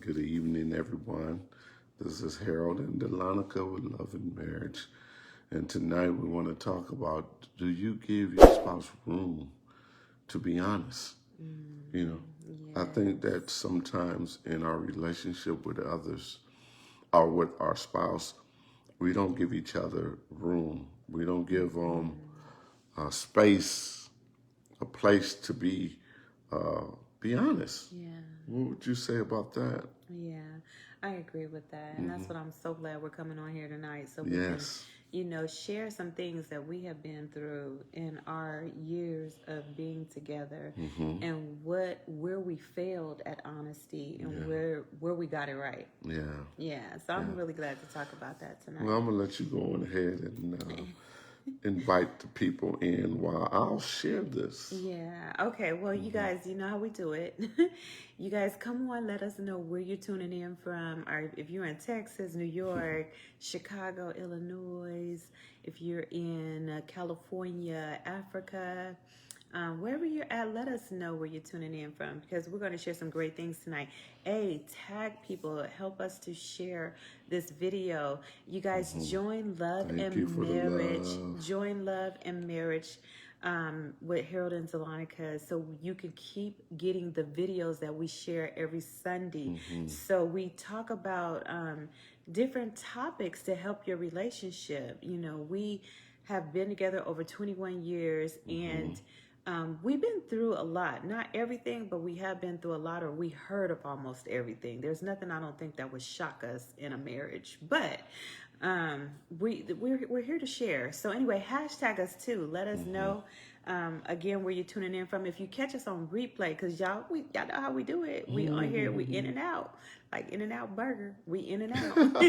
Good evening, everyone. This is Harold and Dalonika with Love and Marriage. And tonight we want to talk about, do you give your spouse room to be honest? You know, I think Yes. that sometimes in our relationship with others or with our spouse, we don't give each other room. We don't give them a space, a place to be honest. Yeah. What would you say about that? Yeah. I agree with that. And that's what I'm so glad we're coming on here tonight so we can, Yes. share some things that we have been through in our years of being together and where we failed at honesty and Yeah. where we got it right. Yeah. Yeah. So I'm really glad to talk about that Well, tonight. I'm gonna let you go on ahead and invite the people in while I'll share this. Yeah. Okay. Well, you guys, you know how we do it. You guys come on, let us know where you're tuning in from, or if you're in Texas, New York, Chicago, Illinois, if you're in California, Africa, wherever you're at, let us know where you're tuning in from because we're going to share some great things tonight. Tag people, help us to share this video. You guys join Love Thank you and for the Marriage. love. Join Love and Marriage with Harold and Dalonika so you can keep getting the videos that we share every Sunday. So we talk about different topics to help your relationship. We have been together over 21 years and we've been through a lot. Not everything, but we have been through a lot, or we heard of almost everything. There's nothing I don't think that would shock us in a marriage. But we're here to share. So anyway, hashtag us too. Let us know again where you're tuning in from. If you catch us on replay, because y'all know how we do it. We on here, we in and out, like In and Out Burger. We in and out.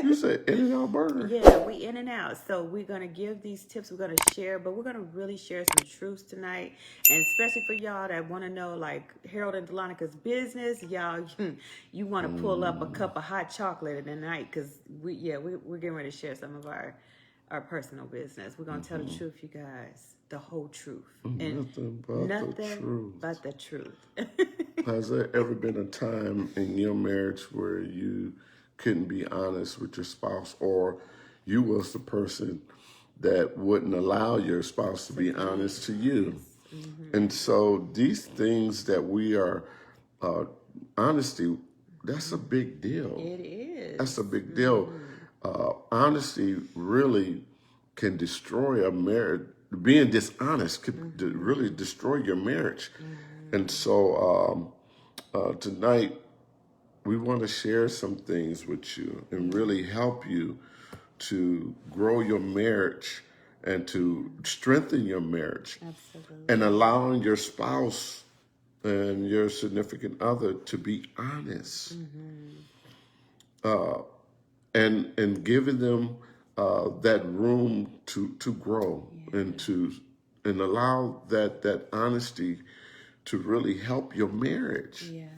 You said In-N-Out Burger? Yeah, we in and out. So we're gonna give these tips. We're gonna share, but we're gonna really share some truths tonight, and especially for y'all that want to know like Harold and Delonica's business. Y'all, you want to pull up a cup of hot chocolate tonight because we're getting ready to share some of our personal business. We're gonna tell the truth, you guys, the whole truth, and Nothing but the nothing truth. but the truth. Has there ever been a time in your marriage where you couldn't be honest with your spouse, or you was the person that wouldn't allow your spouse to be honest to you? And so these things that we are, honesty, that's a big deal. It is. That's a big deal. Honesty really can destroy a marriage. Being dishonest could really destroy your marriage. And so tonight, we want to share some things with you and really help you to grow your marriage and to strengthen your marriage Absolutely. and allowing your spouse and your significant other to be honest and giving them that room to grow and allow that honesty to really help your marriage. Yes,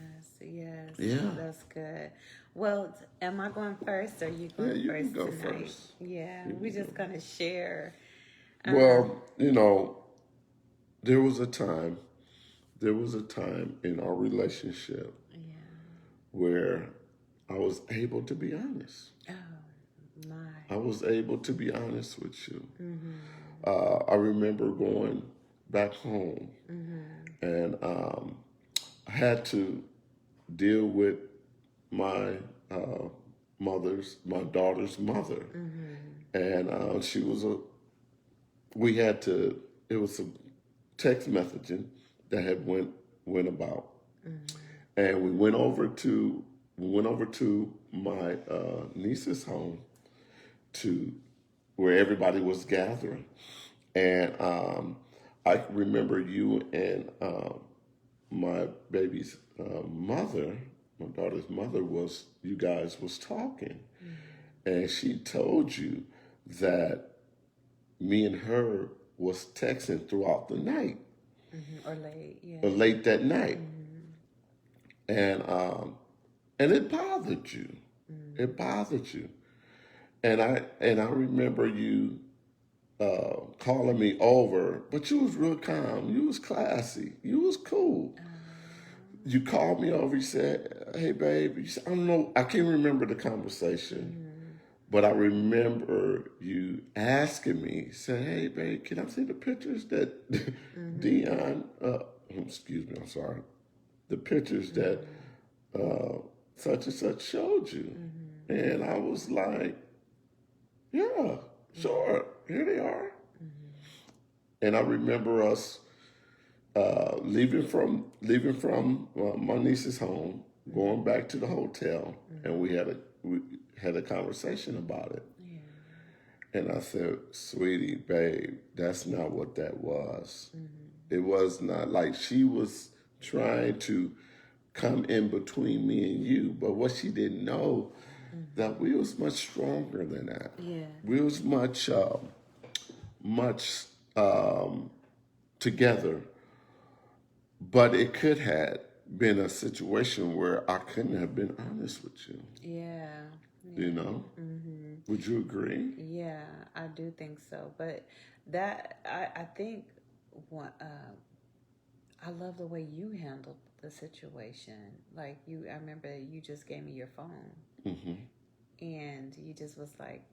Yeah. that's good. Well, am I going first or you Yeah, going you can first go tonight? first. Yeah, we're just gonna share. Well, there was a time, in our relationship Yeah. where I was able to be honest. Oh I my. was able to be honest with you. I remember going back home and I had to deal with my my daughter's mother. And it was some text messaging that had went about. And we went over to my niece's home to where everybody was gathering. And I remember you and my baby's mother, my daughter's mother, you guys was talking. And she told you that me and her was texting throughout the night, Or late. Yeah. or late that night. And it bothered you. It bothered you. And I remember you calling me over, but you was real calm. You was classy. You was cool. you called me over. You said, "Hey, babe." You said, I don't know. I can't remember the conversation, but I remember you asking me. Said, "Hey, babe, can I see the pictures that Dion? Excuse me. I'm sorry. The pictures that such and such showed you." And I was like, "Yeah, sure. Here they are." And I remember us leaving from my niece's home, going back to the hotel, and we had a conversation about it. And I said, "Sweetie, babe, that's not what that was. It was not like she was trying to come in between me and you, but what she didn't know that we was much stronger than that. Yeah. We was much together, but it could have been a situation where I couldn't have been honest with you. Yeah. You know? Would you agree? Yeah, I do think so. But that I think what I love the way you handled the situation. Like I remember you just gave me your phone. And you just was like,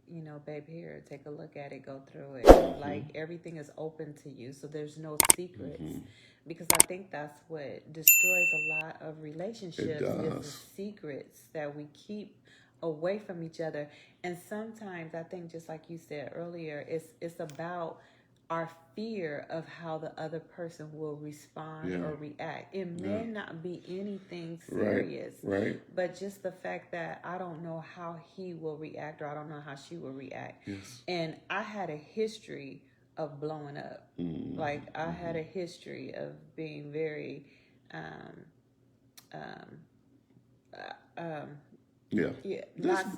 babe, here, take a look at it, go through it. Like everything is open to you, so there's no secrets. Because I think that's what destroys a lot of relationships is the secrets that we keep away from each other. And sometimes I think, just like you said earlier, it's about our fear of how the other person will respond or react. It may not be anything serious, Right. but just the fact that I don't know how he will react, or I don't know how she will react. Yes. And I had a history of blowing up. Like I had a history of being very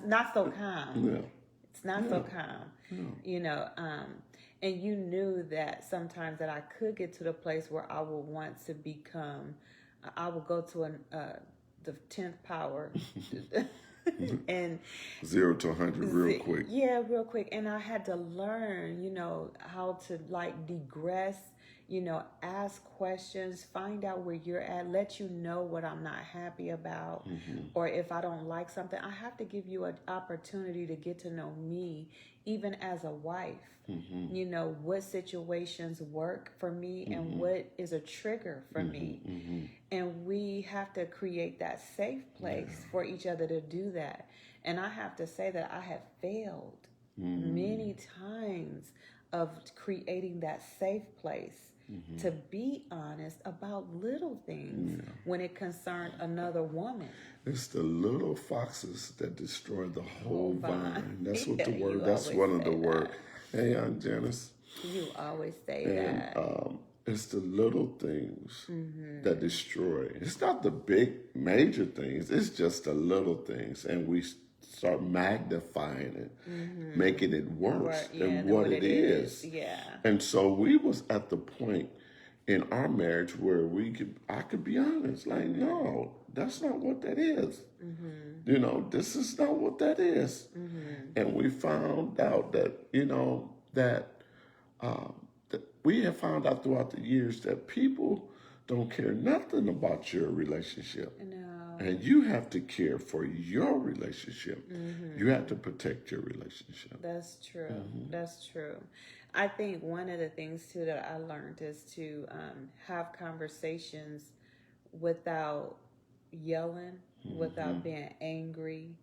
not so calm. Yeah. It's not so calm. And you knew that sometimes that I could get to the place where I would want to become, I would go to the 10th power and 0 to 100 real quick. Yeah, real quick. And I had to learn, how to like digress, ask questions, find out where you're at, let you know what I'm not happy about. Or if I don't like something, I have to give you an opportunity to get to know me, even as a wife. What situations work for me and what is a trigger for me. And we have to create that safe place for each other to do that. And I have to say that I have failed many times of creating that safe place to be honest about little things when it concerns another woman. It's the little foxes that destroy the whole vine. That's what the Yeah, word. you That's always one of say the words. that. Hey, Aunt Janice. You always say And that. it's the little things that destroy. It's not the big major things. It's just the little things, and we start magnifying it, making it worse than what it is. Yeah. And so we was at the point in our marriage where I could be honest, like, no, that's not what that is. This is not what that is. And we found out that, that we have found out throughout the years that people don't care nothing about your relationship. No. And you have to care for your relationship. You have to protect your relationship. That's true. That's true. I think one of the things too that I learned is to have conversations without yelling, without being angry,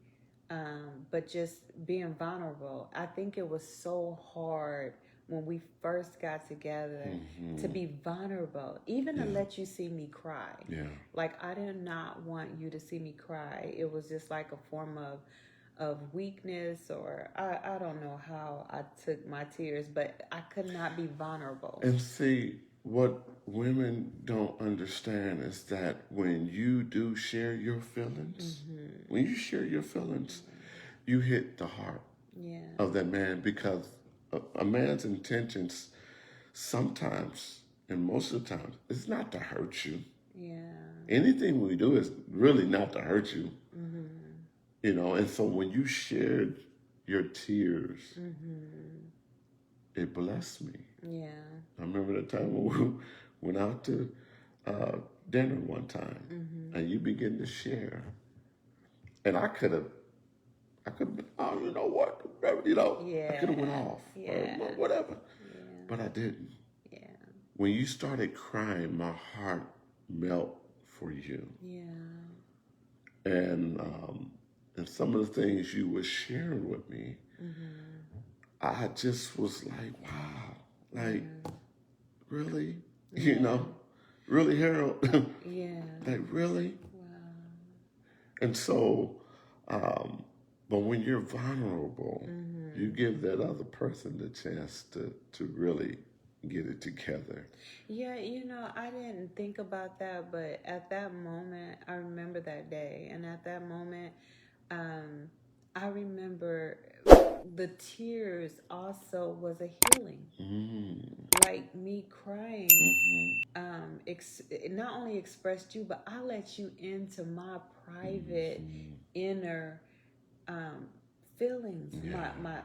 but just being vulnerable. I think it was so hard when we first got together to be vulnerable, even to let you see me cry. Yeah. Like I did not want you to see me cry. It was just like a form of weakness, or I don't know how I took my tears, but I could not be vulnerable. And see, what women don't understand is that when you do share your feelings, when you share your feelings, you hit the heart of that man, because a man's intentions sometimes, and most of the time, is not to hurt you. Yeah. Anything we do is really not to hurt you. And so when you shared your tears, it blessed me. Yeah. I remember the time when we went out to dinner one time, and you begin to share, and I could have, oh, you know what, I could have went off or whatever, but I didn't. Yeah. When you started crying, my heart melt for you, and some of the things you were sharing with me, I just was like, wow, like really, really, Harold, like really. And so, but when you're vulnerable, you give that other person the chance to really get it together. Yeah, I didn't think about that, but at that moment, I remember that day. And at that moment, I remember the tears also was a healing. Like me crying, it not only expressed you, but I let you into my private inner feelings, my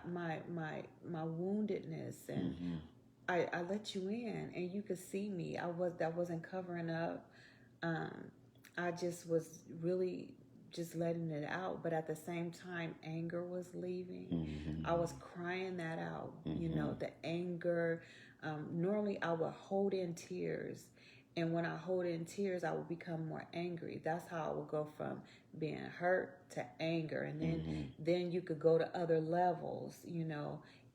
woundedness, and I let you in, and you could see me. That wasn't covering up. I just was really just letting it out, but at the same time, anger was leaving. I was crying that out. The anger. Normally, I would hold in tears, and when I hold in tears, I would become more angry. That's how I would go from being hurt to anger, and then you could go to other levels.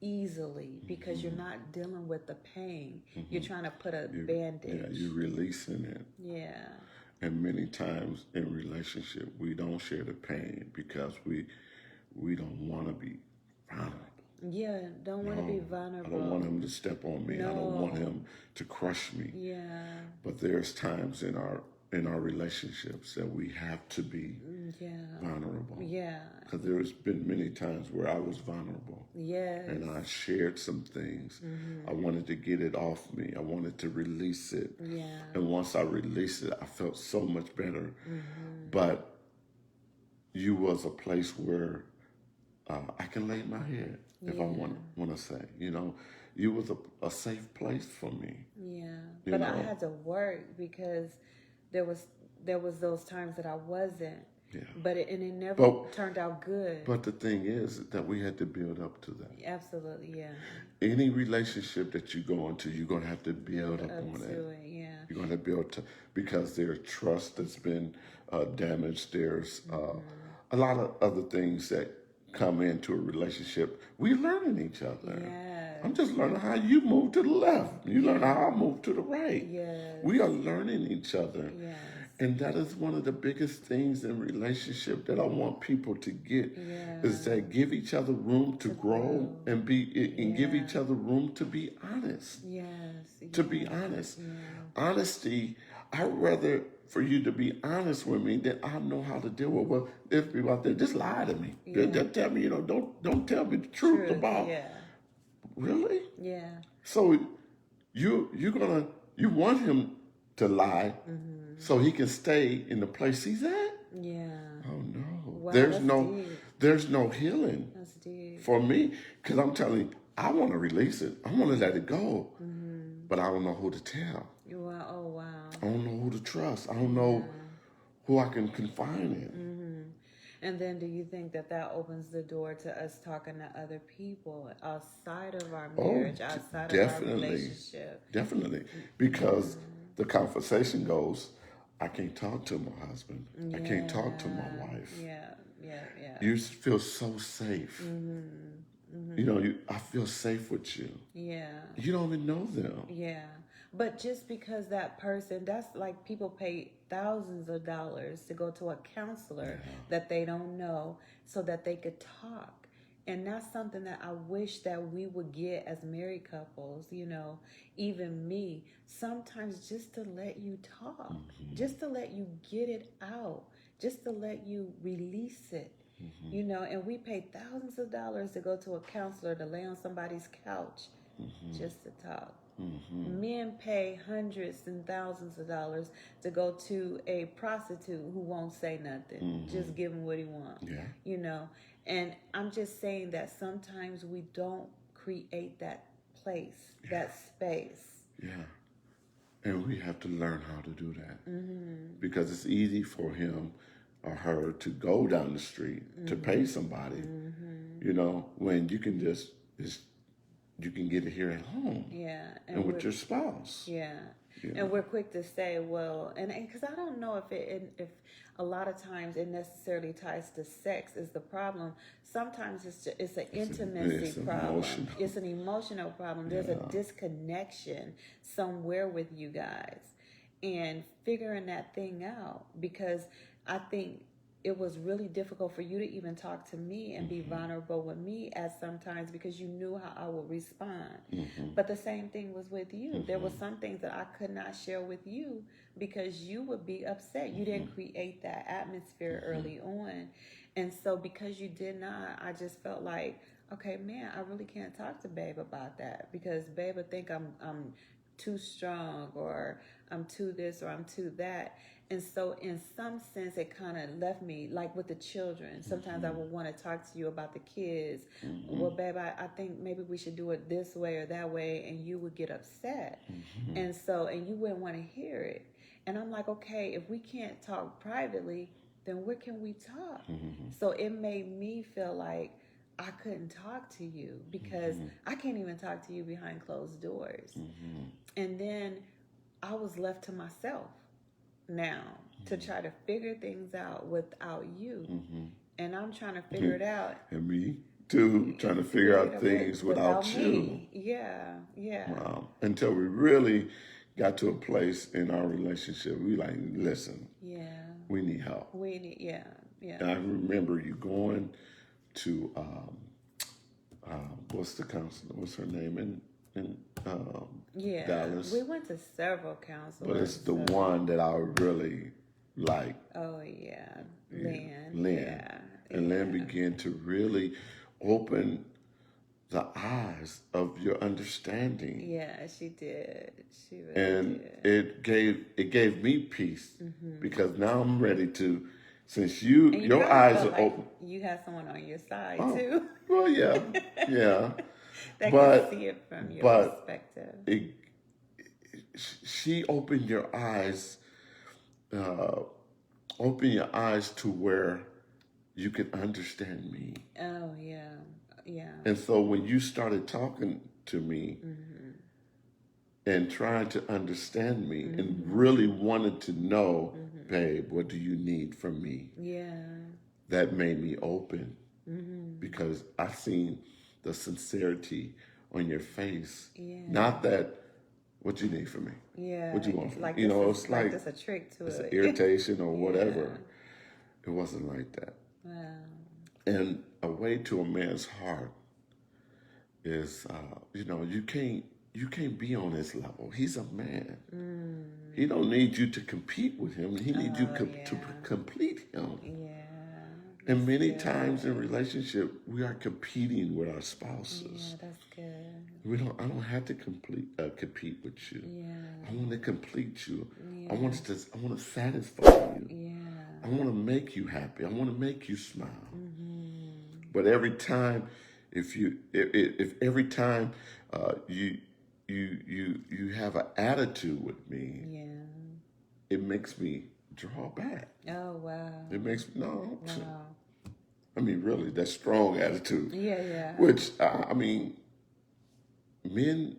Easily, because you're not dealing with the pain. You're trying to put a bandage. Yeah, you're releasing it. Yeah. And many times in relationship, we don't share the pain because we don't want to be vulnerable. Yeah, don't want to be vulnerable. I don't want him to step on me. No. I don't want him to crush me. Yeah. But there's times in our relationships that we have to be vulnerable. Yeah. Because there's been many times where I was vulnerable. Yes. And I shared some things. I wanted to get it off me. I wanted to release it. Yeah. And once I released it, I felt so much better. But you was a place where I can lay my head if I want to say. You was a safe place for me. Yeah. But I had to work because there was those times that I wasn't. Yeah. But it never turned out good. But the thing is that we had to build up to that. Absolutely, yeah. Any relationship that you go into, you're going to have to build up on it. Yeah. You're going to build to, because there's trust that's been damaged. There's a lot of other things that come into a relationship. We're learning each other. Yes. I'm just learning how you move to the left. You learn how I move to the right. Yes. We are learning each other. Yes. And that is one of the biggest things in relationship that I want people to get is that give each other room to grow and give each other room to be honest. Yes. To be honest. Honesty, I'd rather for you to be honest with me than I know how to deal with. Well, there's people out there, just lie to me. Just tell me, don't tell me the truth about. Yeah. Really? Yeah. So you want him to lie so he can stay in the place he's at? Yeah. Oh no. Wow, there's no healing. That's deep. For me, because I'm telling you, I want to release it. I want to let it go. But I don't know who to tell. Oh wow. I don't know who to trust. I don't know who I can confide in. And then do you think that opens the door to us talking to other people outside of our marriage, outside of our relationship? Definitely. Because the conversation goes, I can't talk to my husband. I can't talk to my wife. Yeah. You feel so safe. I feel safe with you. Yeah. You don't even know them. Yeah. But just because that person, that's like people pay thousands of dollars to go to a counselor that they don't know so that they could talk. And that's something that I wish that we would get as married couples, even me, sometimes just to let you talk, just to let you get it out, just to let you release it, and we pay thousands of dollars to go to a counselor to lay on somebody's couch just to talk. Men pay hundreds and thousands of dollars to go to a prostitute who won't say nothing. Just give him what he wants. Yeah. And I'm just saying that sometimes we don't create that place, that space. Yeah. And we have to learn how to do that. Because it's easy for him or her to go down the street to pay somebody, when you can just you can get it here at home. Yeah. And with your spouse. Yeah. And we're quick to say, well, and because I don't know if a lot of times it necessarily ties to sex is the problem. Sometimes it's an intimacy problem. Emotional. It's an emotional problem. There's a disconnection somewhere with you guys, and figuring that thing out, because I think it was really difficult for you to even talk to me and be vulnerable with me at sometimes, because you knew how I would respond. But the same thing was with you. There were some things that I could not share with you because you would be upset. You didn't create that atmosphere early on. And so because you did not, I just felt like, okay, man, I really can't talk to Babe about that, because Babe would think I'm too strong, or I'm too this, or I'm too that. And so in some sense, it kind of left me like with the children. Sometimes I would want to talk to you about the kids. Well, babe, I think maybe we should do it this way or that way. And you would get upset. And you wouldn't want to hear it. And I'm like, okay, if we can't talk privately, then where can we talk? So it made me feel like I couldn't talk to you, because I can't even talk to you behind closed doors. And then I was left to myself now to try to figure things out without you. And I'm trying to figure it out. And me too, trying to figure out things without you. Me. Yeah. Wow. Until we really got to a place in our relationship, we like, listen, we need help. And I remember you going to what's the counselor? What's her name? In Dallas. We went to several counselors. But it's the one that I really like. Oh yeah, Lynn. Lynn. And Lynn began to really open the eyes of your understanding. Yeah, she did. She really and did. it gave me peace, because now I'm ready to. Since your eyes are like open. You have someone on your side too. Well, yeah. That can see it from your perspective. She opened your eyes, to where you could understand me. Oh yeah. And so when you started talking to me and trying to understand me and really wanted to know, babe, what do you need from me? Yeah. That made me open, because I seen the sincerity on your face. Yeah. Not that, what you need from me? Yeah. What you want from me? It's like there's a trick to it's it. An irritation or whatever. It wasn't like that. Wow. And a way to a man's heart is, you can't be on his level. He's a man. He don't need you to compete with him. He needs you to complete him. Yeah. And many times in relationship, we are competing with our spouses. Yeah, that's good. I don't have to compete with you. Yeah. I want to complete you. Yeah. I want to satisfy you. Yeah. I want to make you happy. I want to make you smile. But every time, if every time you have an attitude with me, it makes me draw back. Oh wow! It makes Wow. I mean, really, that strong attitude. Yeah. Which men,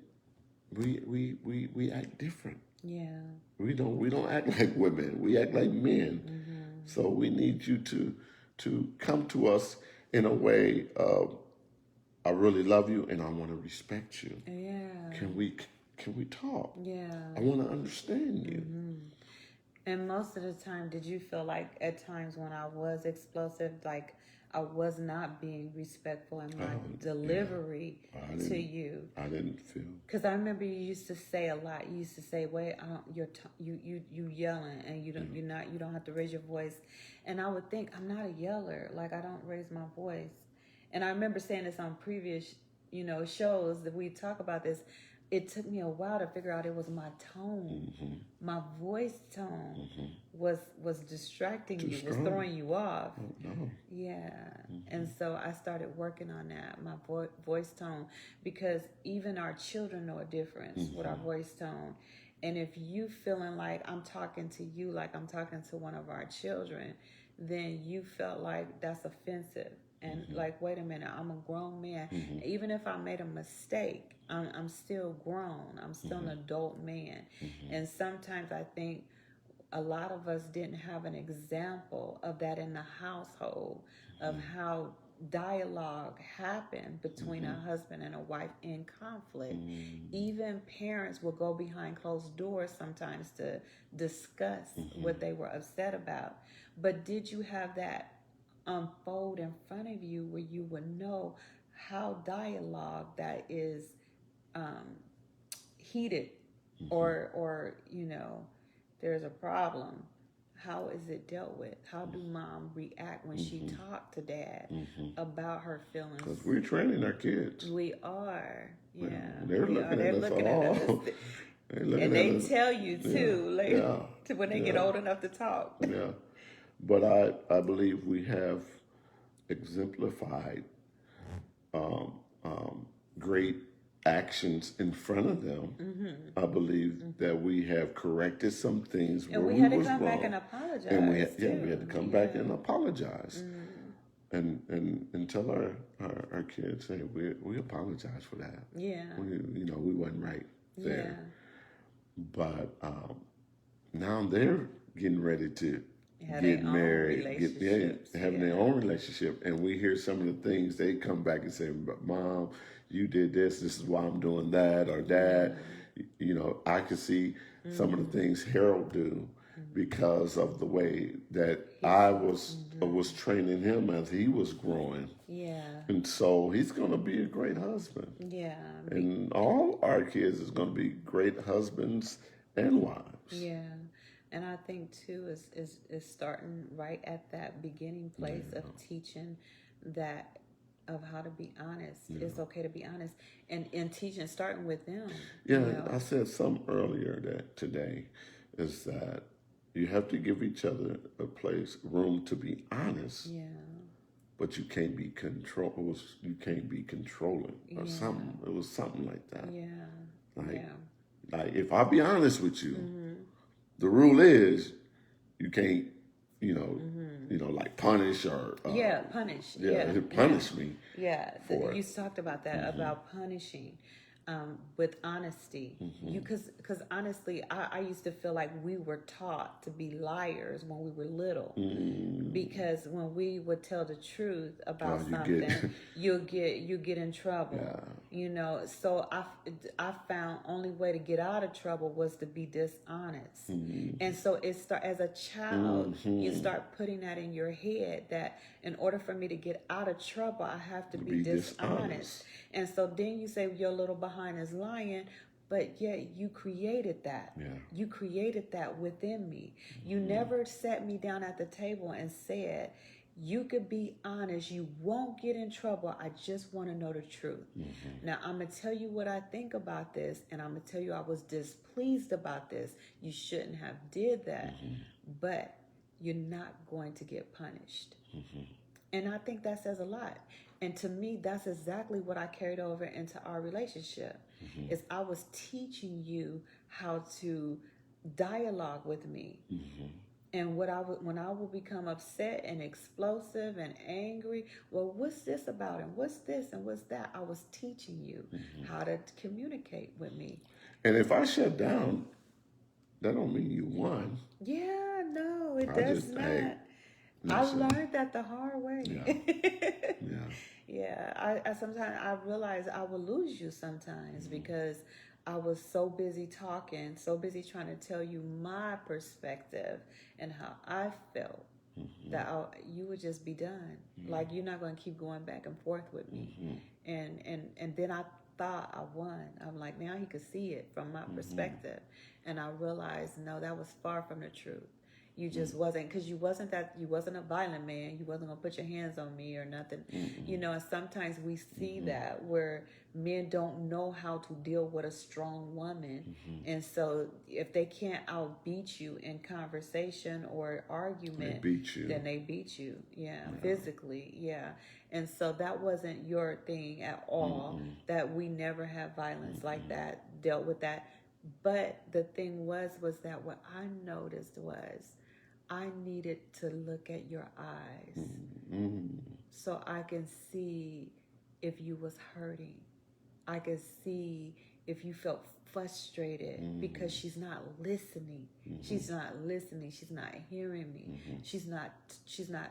we act different. Yeah. We don't act like women. We act like men. So we need you to come to us in a way of, I really love you and I want to respect you. Yeah. Can we talk? Yeah. I want to understand you. And most of the time, did you feel like at times when I was explosive, like I was not being respectful in my delivery to you? I didn't feel. Because I remember you used to say a lot. You used to say, "Wait, you yelling, and you don't have to raise your voice." And I would think, I'm not a yeller. Like I don't raise my voice. And I remember saying this on previous, shows that we talk about this. It took me a while to figure out it was my tone. My voice tone was distracting you, was throwing you off. Oh, no. Yeah. And so I started working on that, my voice tone, because even our children know a difference with our voice tone. And if you feeling like I'm talking to you like I'm talking to one of our children, then you felt like that's offensive. And like, wait a minute, I'm a grown man. Even if I made a mistake, I'm still grown. I'm still an adult man. And sometimes I think a lot of us didn't have an example of that in the household, of how dialogue happened between a husband and a wife in conflict. Even parents will go behind closed doors sometimes to discuss what they were upset about. But did you have that unfold in front of you where you would know how dialogue that is heated, or there's a problem, how is it dealt with? How do mom react when she talked to dad about her feelings? Because we're training our kids. We are. Yeah. They're looking at us all. And they tell you too later when they get old enough to talk. Yeah. But I believe we have exemplified great actions in front of them. I believe that we have corrected some things And where we had to was come wrong. back and apologize. And we had to come back and apologize. And tell our kids, hey, we apologize for that. Yeah. We wasn't right there. Yeah. But now they're getting ready to Have get their married, own having their own relationship. And we hear some of the things they come back and say, but Mom, you did this is why I'm doing that, or Dad, I could see some of the things Harold do because of the way that I was training him as he was growing. Yeah. And so he's going to be a great husband. Yeah. And all our kids is going to be great husbands and wives. Yeah. And I think too is starting right at that beginning place of teaching that, of how to be honest. It's okay to be honest, and teaching, starting with them. Yeah, I said something earlier that today is that you have to give each other room to be honest. Yeah. But you can't be You can't be controlling or something. It was something like that. Yeah. Like if I be honest with you, the rule is you can't, like punish or punish. Punish me. Yeah, for you talked about that, about punishing with honesty. Because honestly, I used to feel like we were taught to be liars when we were little. Because when we would tell the truth about something, you get in trouble. Yeah. So I found only way to get out of trouble was to be dishonest. And so as a child, you start putting that in your head that in order for me to get out of trouble, I have to be dishonest. And so then you say your little behind is lying, but yet you created that. Yeah. You created that within me. You never sat me down at the table and said, you could be honest, you won't get in trouble, I just want to know the truth. Now, I'm going to tell you what I think about this, and I'm going to tell you I was displeased about this. You shouldn't have did that, but you're not going to get punished. And I think that says a lot. And to me, that's exactly what I carried over into our relationship. Is I was teaching you how to dialogue with me. And when I would become upset and explosive and angry, well, what's this about? And what's this? And what's that? I was teaching you how to communicate with me. And if I shut down, that don't mean you won. Yeah, no, it does not. I learned that the hard way. I sometimes I realize I would lose you sometimes because I was so busy talking, so busy trying to tell you my perspective and how I felt that you would just be done. Like you're not going to keep going back and forth with me. And then I thought I won. I'm like, now he could see it from my perspective. And I realized, no, that was far from the truth. You just wasn't, because you wasn't a violent man. You wasn't gonna put your hands on me or nothing. And sometimes we see that where men don't know how to deal with a strong woman. And so if they can't outbeat you in conversation or argument, then they beat you. Physically. And so that wasn't your thing at all. That we never had violence like that, dealt with that. But the thing was that what I noticed was I needed to look at your eyes so I can see if you was hurting. I could see if you felt frustrated because she's not listening. She's not listening. She's not hearing me. She's not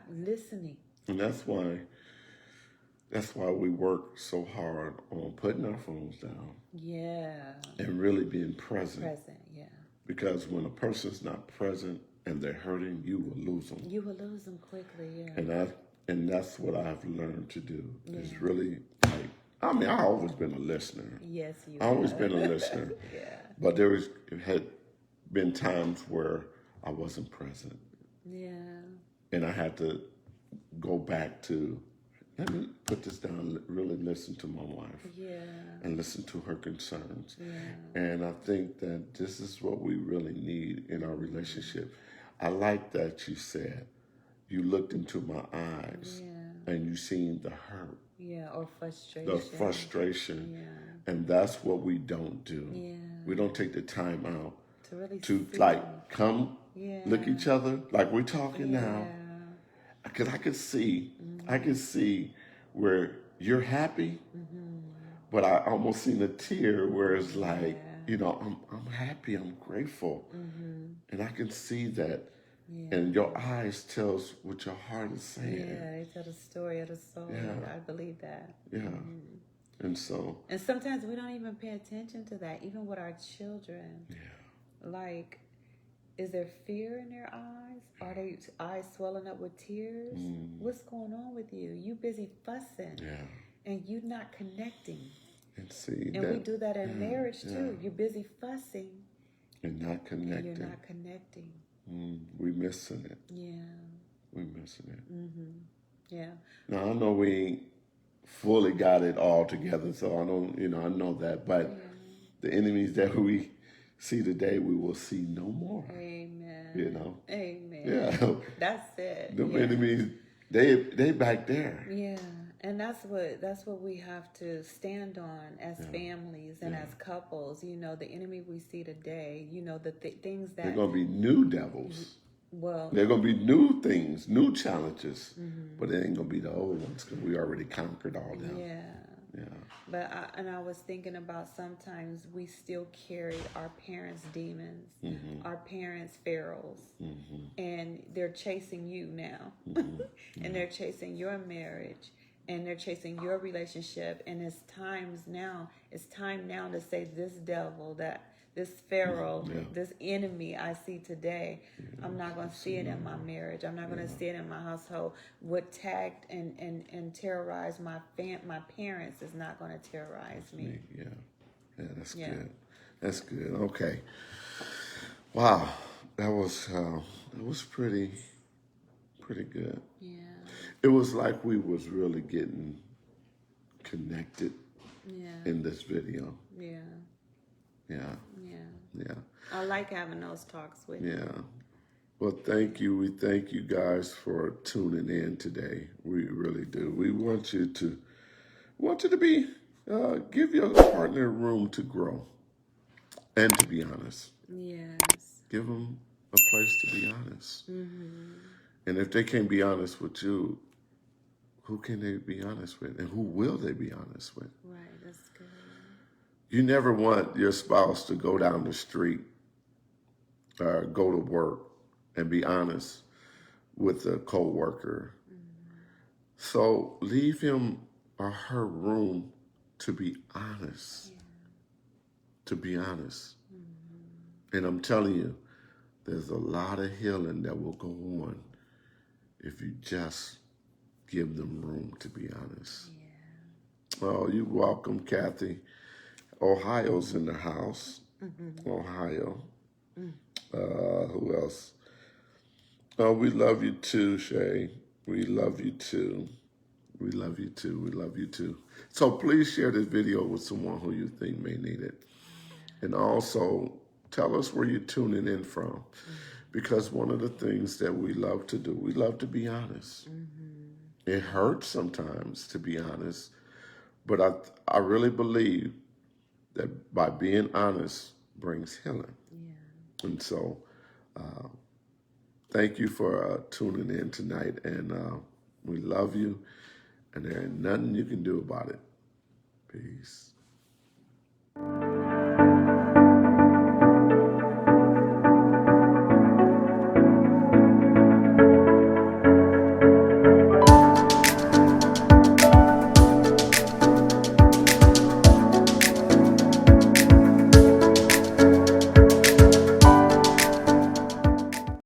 listening. And that's why we work so hard on putting our phones down. Yeah. And really being present. Present, yeah. Because when a person's not present and they're hurting, you will lose them. You will lose them quickly, yeah. And that's what I've learned to do. Is really like, I mean, I've always been a listener. Yes, you I've always been a listener. Yeah. But it had been times where I wasn't present. Yeah. And I had to go back to, let me put this down, really listen to my wife. Yeah. And listen to her concerns. Yeah. And I think that this is what we really need in our relationship. I like that you said, you looked into my eyes and you seen the hurt. Yeah, or frustration. The frustration. Yeah. And that's what we don't do. Yeah. We don't take the time out To really to see. like come look each other like we're talking now. Because I can see where you're happy, but I almost seen a tear where it's like, you know, I'm happy, I'm grateful. And I can see that. Yeah. And your eyes tells what your heart is saying. Yeah, they tell the story of the soul. Yeah. I believe that. Yeah. And so. And sometimes we don't even pay attention to that, even with our children. Yeah. Like, is there fear in their eyes? Are they eyes swelling up with tears? What's going on with you? You busy fussing. Yeah. And you not connecting. And see. And we do that in marriage too. You're busy fussing. And not connecting. And you're not connecting. We missing it. Yeah. We missing it. Yeah. Now I know we ain't fully got it all together, so I don't, I know that. But the enemies that we see today, we will see no more. Amen. Amen. Yeah. That's it. Them enemies, they back there. Yeah. And that's what we have to stand on as families and as couples. You know, the enemy we see today, you know, the things that... They're going to be new devils. Well... They're going to be new things, new challenges. But it ain't going to be the old ones because we already conquered all them. Yeah. Yeah. But I was thinking about sometimes we still carry our parents' demons, our parents' pharaohs, and they're chasing you now. And they're chasing your marriage. And they're chasing your relationship, and it's time now to say, this devil, this Pharaoh, this enemy I see today, I'm not going to see it in my marriage. I'm not going to see it in my household. What tagged and terrorized my parents is not going to terrorize me. Yeah, that's good. That's good. Okay. Wow, that was pretty good. Yeah. It was like we was really getting connected in this video. Yeah. Yeah. Yeah. Yeah. I like having those talks with you. Yeah. Well, thank you. We thank you guys for tuning in today. We really do. We want you to be, give your partner room to grow and to be honest. Yes. Give them a place to be honest. And if they can't be honest with you, who can they be honest with? And who will they be honest with? Right, that's good. You never want your spouse to go down the street or go to work and be honest with a coworker. So leave him or her room to be honest. To be honest. And I'm telling you, there's a lot of healing that will go on if you just give them room to be honest. Yeah. Oh, you're welcome, Kathy. Ohio's in the house. Ohio. Who else? Oh, we love you too, Shay. We love you too. We love you too. We love you too. So please share this video with someone who you think may need it. And also tell us where you're tuning in from. Because one of the things that we love to do, we love to be honest. It hurts sometimes to be honest, but I really believe that by being honest, brings healing. Yeah. And so, thank you for tuning in tonight, and we love you, and there ain't nothing you can do about it. Peace.